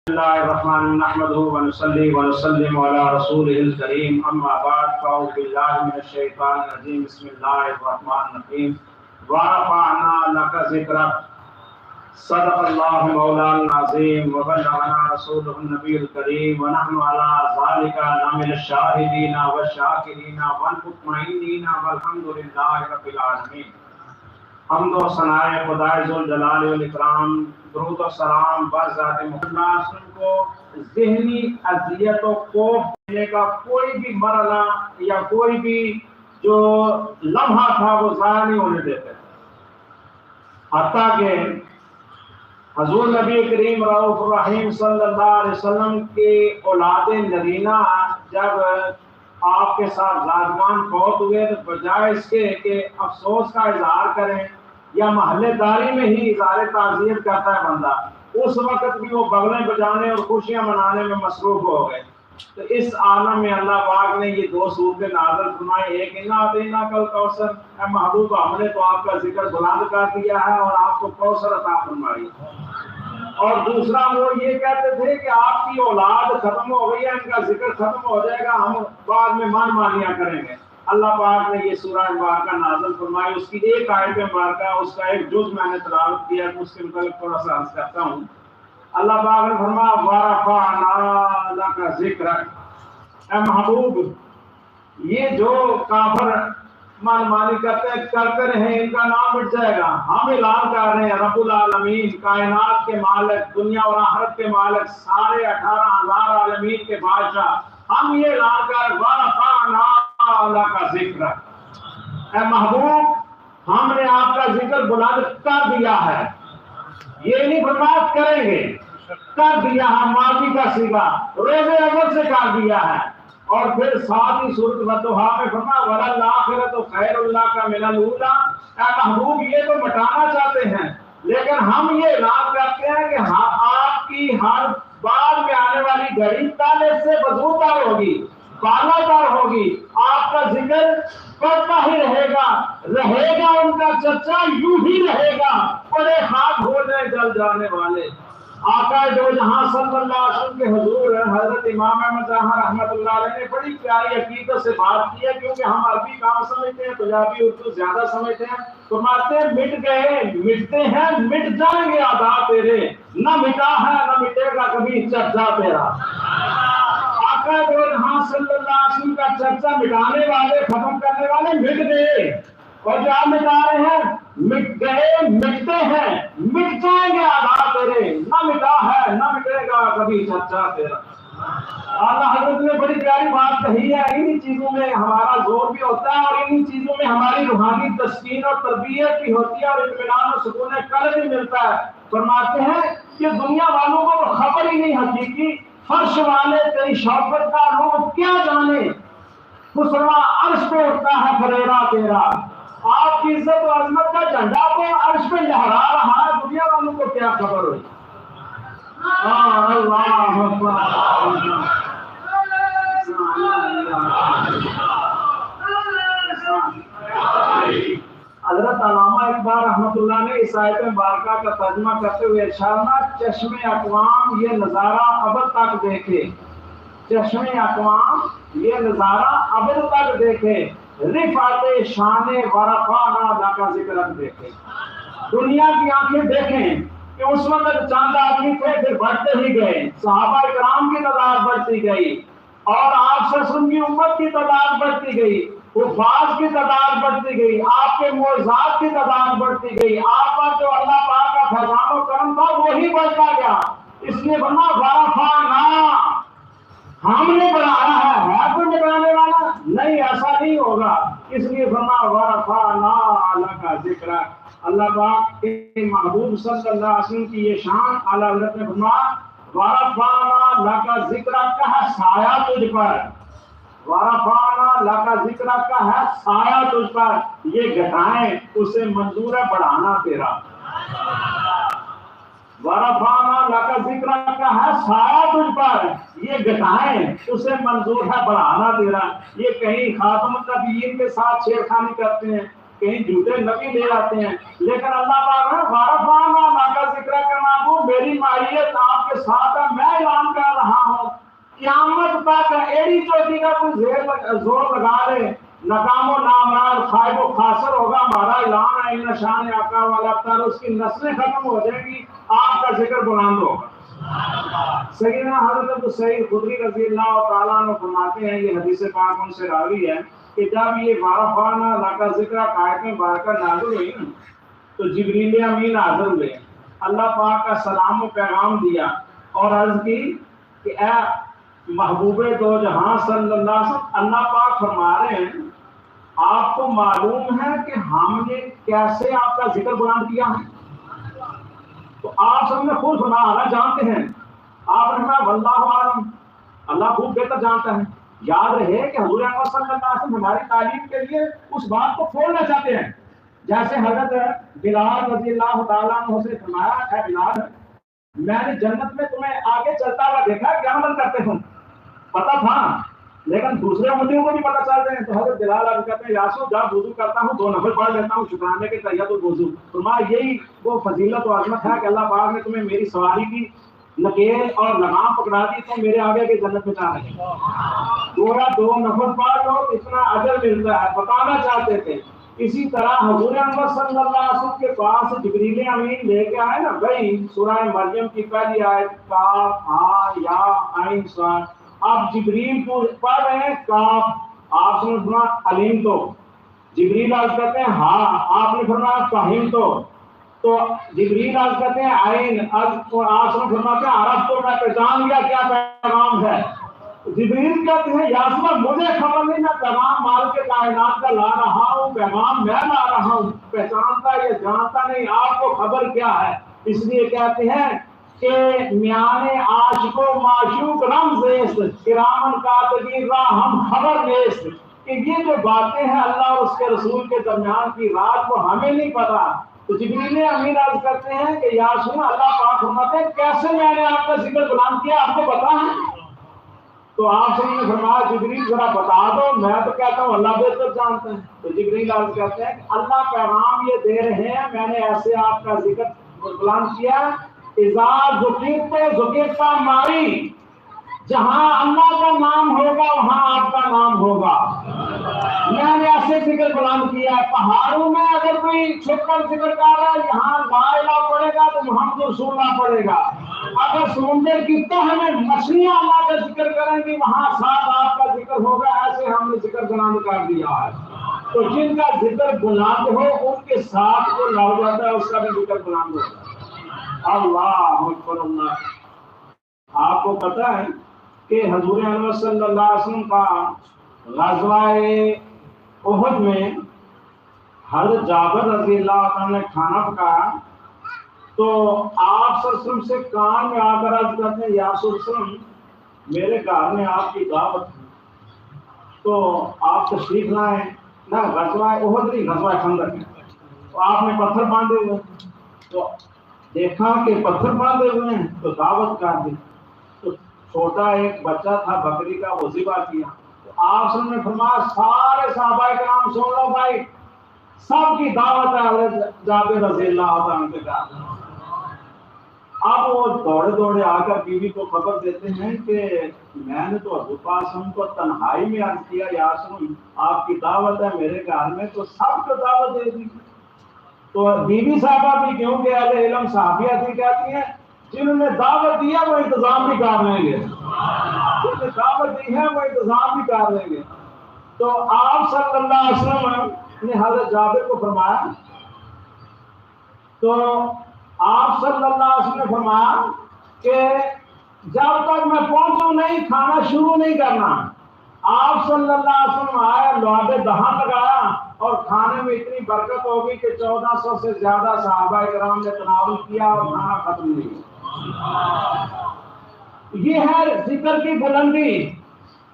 الله الرحمن نحمده ونصلي ونسلم على رسوله الكريم اما بعد فاعوذ بالله من الشيطان الرجيم بسم الله الرحمن الرحيم ورفعنا لك ذكرك صدق الله مولانا العظيم وبلغنا رسوله النبي الكريم ونحن على ذلك لمن الشاهدين والشاكرين والمطمئنين والحمد لله رب العالمين. حمد و ثنائے خدائے ذوالجلال والاکرام، درود و سلام بر ذات محمد کو ذہنی اذیت و خوف دینے کا کوئی بھی مرحلہ یا کوئی بھی جو لمحہ تھا وہ ضائع نہیں ہونے دیتے، حتیٰ کہ حضور نبی کریم رؤوف الرحیم صلی اللہ علیہ وسلم کے اولاد نرینہ جب آپ کے ساتھ زادگان فوت ہوئے تو بجائے اس کے کہ افسوس کا اظہار کریں یا محلے داری میں ہی اظہار تعزیت کرتا ہے بندہ، اس وقت بھی وہ بغلیں بجانے اور خوشیاں منانے میں مصروف ہو گئے. تو اس عالم میں اللہ پاک نے یہ دو صورتیں نازل فرمائی، ایک انا اعطیناک الکوثر، اے محبوب ہم نے تو آپ کا ذکر بلند کر دیا ہے اور آپ کو کوثر عطا فرمائی. اور دوسرا وہ یہ کہتے تھے کہ آپ کی اولاد ختم ہو گئی ہے، ان کا ذکر ختم ہو جائے گا، ہم بعد میں من مانیاں کریں گے. اللہ پاک نے یہ سورہ مبارکہ نازل فرمائی، اس کی ایک آیت مبارکہ اس کا ایک جز میں نے تلاوت کیا، اس کے متعلق تھوڑا سا عرض کرتا ہوں. اللہ پاک نے فرمایا وَرَفَعْنَا لَكَ ذِكْرَكَ، اے محبوب یہ جو کافر من مانی کرتے رہے ان کا نام مٹ جائے گا. ہم اعلان کر رہے ہیں رب العالمین، کائنات کے مالک، دنیا اور آخرت کے مالک، سارے 18,000 عالمین کے بادشاہ، ہم یہ اعلان کر وَرَفَعْنَا لَكَ ذِكْرَكَ، اے محبوب ہم نے آپ کا ذکر بلند کر دیا ہے. یہ نہیں فرمایا کریں گے، کر دیا ہے، ماضی کا صیغہ روز اول سے کر دیا ہے. اور پھر ساتھ ہی سورۃ الضحیٰ میں فرمایا وَلَلْآخِرَةُ خَيْرٌ لَكَ مِنَ الْأُولَىٰ، اے محبوب یہ تو مٹانا چاہتے ہیں لیکن ہم یہ اعلان کرتے ہیں کہ آپ کی ہر بعد میں آنے والی گھڑی پہلے سے مضبوطر ہوگی، بالا تر ہوگی. آپ کا ذکر پڑتا ہی رہے گا ان کا چرچا یوں ہی رہے گا. بڑے خاک ہو جائے جل جانے والے آقا دو جہاں صلی اللہ علیہ وسلم کے حضور حضرت امام احمد جہاں رحمۃ اللہ علیہ نے بڑی پیاری عقیدت سے بات کی ہے، کیونکہ ہم عربی کام سمجھتے ہیں، پنجابی اردو زیادہ سمجھتے ہیں. فرماتے ہیں مٹ گئے مٹتے ہیں مٹ جائیں گے ادا تیرے، نہ مٹا ہے نہ مٹے گا کبھی چرچا تیرا. آقا دو جہاں صلی اللہ علیہ وسلم کا چرچا مٹانے والے ختم کرنے والے مٹ گئے، اور جو آپ مٹا رہے ہیں مٹ گئے مٹتے ہیں مٹ جائیں گے آدھا تیرے، نہ مٹا ہے نہ مٹے گا کبھی چرچا تیرا. اللہ حضرت نے بڑی پیاری بات کہی ہے. انہی چیزوں میں ہمارا زور بھی ہوتا ہے اور انہی چیزوں میں ہماری روحانی تسکین اور تربیت بھی ہوتی ہے اور اطمینان اور سکون قلب بھی ملتا ہے. فرماتے ہیں کہ دنیا والوں کو خبر ہی نہیں حقیقی فرش والے تیری شوکت کا لوگ کیا جانے، خسروا عرش پہ اٹھتا ہے فریرا تیرا. آپ کی عزت و عظمت کا جھنڈا تو عرش پہ لہرا رہا ہے، دنیا والوں کو کیا خبر ہوئی. اللہ اکبر. حضرت علامہ اقبال رحمۃ اللہ نے اس آیت مبارکہ کا ترجمہ کرتے ہوئے ارشاد چشم اقوام یہ نظارہ ابد تک دیکھے، چشم اقوام یہ نظارہ ابد تک دیکھے، رفعت شان ورفعنا لک ذکرک دیکھے. دنیا کی آنکھیں دیکھیں کہ اس وقت چند آدمی تھے پھر بڑھتے ہی گئے، صحابہ کرام کی تعداد بڑھتی گئی اور آپ سے سن کی امت کی تعداد بڑھتی گئی، حفاظ کی تعداد بڑھتی گئی، آپ کے معجزات کی تعداد بڑھتی گئی، آپ پر جو اللہ پاک کا فضل و کرم تھا وہی بڑھتا گیا. اس لیے بنا ورفعنا، ہم نے بڑھایا ہے کوئی بڑھانے والا نہیں، ایسا نہیں ہوگا. اس لیے فرما ورفعنا لک ذکرک. اللہ پاک کے محبوب صلی اللہ علیہ وسلم کی یہ شان اعلیٰ حضرت نے فرمایا ورفعنا لک ذکرک کا ہے سایہ تجھ پر، ورفعنا لک ذکرک کا ہے سایہ تجھ پر. یہ گھٹائیں اسے منظور ہے بڑھانا تیرا. ورفعنا لک ذکرک کا ہے سایہ تجھ پر، یہ گھٹائیں اسے منظور ہے بڑھانا تیرا. یہ کہیں خاتم النبیین کے ساتھ چھیڑخانی کرتے ہیں، کہیں جھوٹے نبی لے آتے ہیں، لیکن اللہ پاک ورفعنا لک ذکرک کا محبوب میری معیت آپ کے ساتھ ہے، میں قیامت تک ایڑی چوٹی کا کوئی زور لگا لے، ناکام و نامراد خائب و خاسر ہوگا، ہمارا اعلان ہے ان شان آقا والا تعالی، اس کی نسلیں ختم ہو جائیں گی، آپ کا ذکر بلند ہوگا۔ سیدنا حضرت سعید خدری رضی اللہ تعالیٰ عنہ فرماتے ہیں، یہ حدیث پاک ان سے راوی ہے کہ جب یہ وارفانا لکا ذکر آیتیں بارکہ نازل ہوئی نا تو جبریل امین حاضر ہوئے، اللہ پاک کا سلام و پیغام دیا اور عرض کی کہ اے محبوب دو جہاں صلی اللہ علیہ وسلم، اللہ پاک فرما رہے ہیں آپ کو معلوم ہے کہ ہم نے کیسے آپ کا ذکر بلند کیا ہے؟ تو آپ سب نے خود سنا، اللہ جانتے ہیں۔ آپ نے کہا واللہ عالم، اللہ خوب بہتر جانتا ہے۔ یاد رہے کہ حضور اکرم صلی اللہ علیہ وسلم ہماری تعلیم کے لیے اس بات کو کھولنا چاہتے ہیں، جیسے حضرت بلال رضی اللہ تعالیٰ عنہ سے فرمایا، اے بلال میں نے جنت میں تمہیں آگے چلتا ہوا دیکھا، کیا عمل کرتے ہوں پتہ تھا، لیکن دوسرے امتیوں کو بھی پتہ چلتے ہیں۔ تو حضرت بلال عرض کرتے ہیں یاسو جب وضو کرتا ہوں 2 نفل پڑھ لیتا ہوں شکرانے کے تحیت الوضو۔ فرمایا یہی وہ فضیلت و عظمت ہے کہ اللہ پاک نے تمہیں میری سواری کی نکیل اور لگام پکڑا دی تو میرے آگے کے جنت میں جا رہے ہیں۔ گویا 2 نفل پڑھ لو اتنا اجر ملتا ہے، بتانا چاہتے تھے۔ اسی طرح حضور اکرم صلی اللہ علیہ وسلم کے پاس جبریل امین لے کے آئے نا، بھائی سورہ مریم کی پہلی آیت کاف ہاں یا عین صاد، آپ جبریل کو پڑھ رہے ہیں کاف، آپ نے فرمایا علیم تو، جبریل عرض کرتے ہیں ہاں، آپ نے فرمایا فہیم تو جبریل عرض کرتے ہیں عین، آپ نے فرمایا عرب تو میں پہچان گیا کیا پیغام ہے۔ جبریل کہتے ہیں یا رسول اللہ مجھے خبر نہیں، میں پیغام مال کے کائنات کا لا رہا ہوں، پیغام میں لا رہا ہوں، پہچانتا یا جانتا نہیں، آپ کو خبر کیا ہے؟ اس لیے کہتے ہیں کہ میان عاشق و معشوق رمز است، کرامن کاتبین را ہم خبر نیست، کہ یہ جو باتیں ہیں اللہ اور اس کے رسول کے درمیان کی رات کو ہمیں نہیں پتا۔ تو جبریل امین عرض کرتے ہیں کہ یا رسول اللہ، اللہ پاک فرماتے ہیں کیسے میں نے آپ کا ذکر بلند کیا آپ کو پتا ہے؟ تو آپ سے نے فرمایا جبریل ذرا بتا دو، میں تو کہتا ہوں اللہ بہتر جانتا ہے۔ تو جبریل عرض کہتے ہیں کہ اللہ پیغام یہ دے رہے ہیں میں نے ایسے آپ کا ذکر بلند کیا، اذا ذکرت ماری، جہاں اللہ کا نام ہوگا وہاں آپ کا نام ہوگا۔ میں نے ایسے ذکر بلند کیا ہے، پہاڑوں میں اگر کوئی چھپ کر ذکر کر رہا ہے یہاں لا الہ پڑے گا تو محمد رسول اللہ پڑے گا، اگر سمندر کی تہ میں مچھلیاں اللہ کا ذکر کریں گی وہاں ساتھ آپ کا ذکر ہوگا، ایسے ہم نے ذکر بلند کر دیا ہے۔ تو جن کا ذکر بلند ہو ان کے ساتھ جو لگ جاتا ہے اس کا بھی ذکر بلند ہوتا ہے۔ اللہ اکبر اللہ۔ آپ کو پتا ہے کہ حضور اکرم صلی اللہ علیہ وسلم کا غزوہ احد میں حضرت جابر رضی اللہ عنہ نے کھانا پکایا تو آپ صلی اللہ علیہ وسلم سے کان میں آ کر عرض کرتے ہیں یا رسول اللہ میرے گھر میں آپ کی دعوت ہے تو آپ تشریف لائیں نہ، غزوہ احد نہیں غزوہ خندق ہے۔ تو آپ نے پتھر باندھے ہوئے تو دیکھا کہ پتھر باندھے ہوئے ہیں تو دعوت کر دی، تو چھوٹا ایک بچہ تھا بکری کا وہ ذبح کیا۔ تو آپ صلی اللہ علیہ وسلم نے فرمایا سارے صحابہ کرام سن لو بھائی، سب کی دعوت ہے حضرت جابر رضی اللہ عنہ کے گھر۔ اب وہ دوڑے دوڑے آ کر بیوی کو خبر دیتے ہیں کہ میں نے تو حضور پاک صلی اللہ علیہ وسلم کو تنہائی میں عرض کیا یا رسول اللہ آپ کی دعوت ہے میرے گھر میں، تو سب کو دعوت دے دی۔ تو بیوی صاحبہ بھی کیونکہ اہل علم صحابیہ بھی کہتی ہیں جنہوں نے دعوت دیا وہ انتظام بھی کر لیں گے، جنہوں نے دعوت دی ہے وہ انتظام بھی کر لیں گے۔ تو آپ صلی اللہ علیہ وسلم نے حضرت جابر کو فرمایا، تو آپ صلی اللہ علیہ وسلم نے فرمایا کہ جب تک میں پہنچوں نہیں کھانا شروع نہیں کرنا۔ آپ صلی اللہ علیہ وسلم آئے، لوادے دہاں لگایا اور کھانے میں اتنی برکت ہوگی کہ 1400 سے زیادہ صحابہ کرام نے تناول کیا اور کھانا ختم نہیں ہوا۔ یہ ہے ذکر کی بلندی۔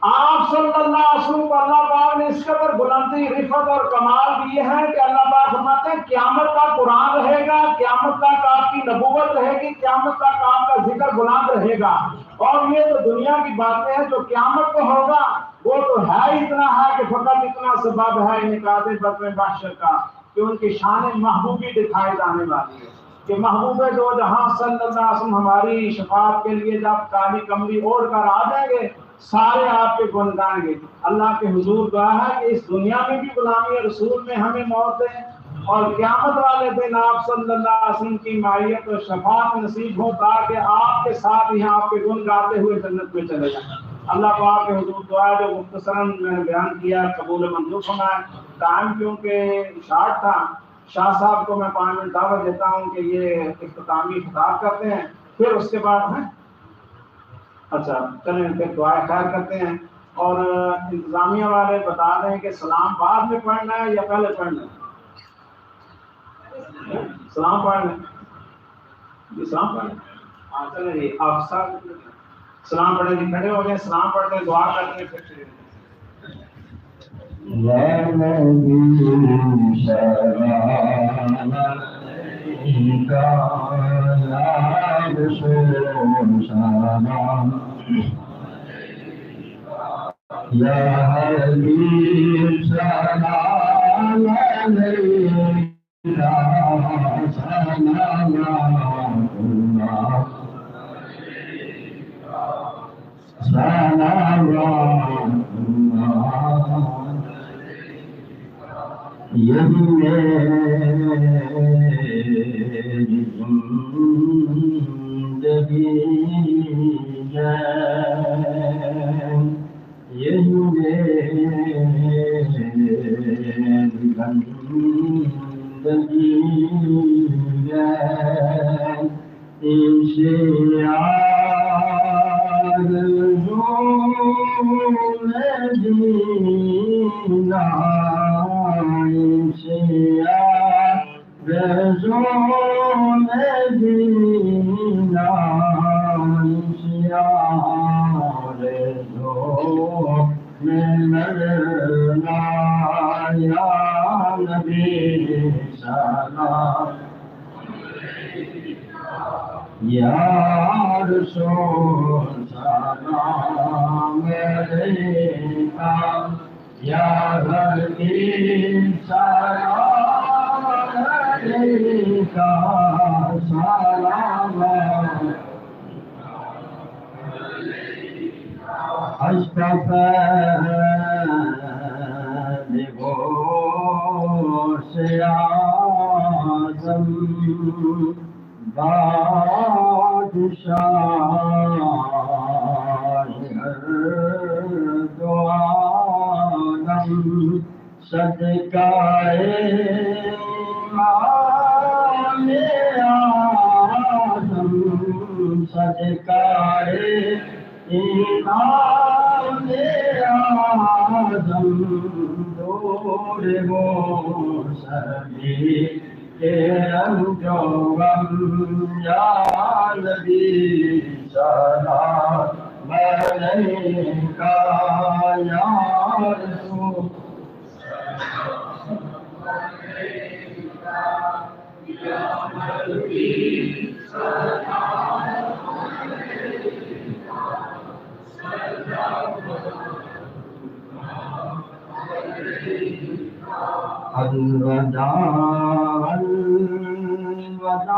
آپ صلی اللہ علیہ وسلم کو اللہ پاک نے اس قدر بلندی، رفعت اور کمال دی ہے کہ اللہ پاک فرماتے ہیں قیامت تک قرآن رہے گا، قیامت تک آپ کی نبوت رہے گی، قیامت تک آپ کا ذکر بلند رہے گا۔ اور یہ تو دنیا کی باتیں ہیں، جو قیامت کو ہوگا وہ تو ہے اتنا ہے کہ فقط اتنا سبب ہے انعقاد بطن بحشر کا کہ ان کی شان محبوبی دکھائی جانے والی ہے۔ کہ محبوب دو جہاں صلی اللہ علیہ وسلم ہماری شفاعت کے لیے جب کالی کمری اوڑھ کر آ جائیں گے سارے آپ کے گن گائیں گے۔ اللہ کے حضور دعا ہے کہ اس دنیا میں بھی غلامی رسول میں ہمیں موت دیں اور قیامت والے دن آپ صلی اللہ علیہ وسلم کی معیت و شفاعت نصیب ہو تاکہ آپ کے ساتھ ہی آپ کے گن گاتے ہوئے جنت میں چلے جائیں۔ اللہ پاک کے حضور دعا جو مختصراً میں نے بیان کیا قبول منظور فرمائے۔ ٹائم کیونکہ شارٹ تھا، شاہ صاحب کو میں 5 منٹ دعوت دیتا ہوں کہ یہ اختتامی خطاب کرتے ہیں، پھر اس کے بعد ہیں اچھا چلیں پھر دعائیں خیر کرتے ہیں، اور انتظامیہ والے بتا دیں کہ سلام بعد میں پڑھنا ہے یا پہلے پڑھنا ہے؟ سلام پڑھ لیں جی، سلام پڑھ لیں۔ ہاں چلیں جی، آپ سب سلام پڑھیں جی، کھڑے ہو جائیں، سلام پڑھتے ہیں، دعا کرتے ہیں، پھر یا نبی سلام علیکہ یا رسول سلام یا حبیب سلام علیکہ سلام اللہ سلام یہی میری زندگی ہے، یہی میری زندگی ہے، یا رسول سلام علیکہ یا حبیب سلام علیکہ سلام سے آزم بادشاہ ہر دو عالم صدقہ امام اعظم صدقہ امام اعظم دور وہ سبھی کے رنجو غم یا نبی سلام علیکہ یا رسول یا حبیب الوداع الوداع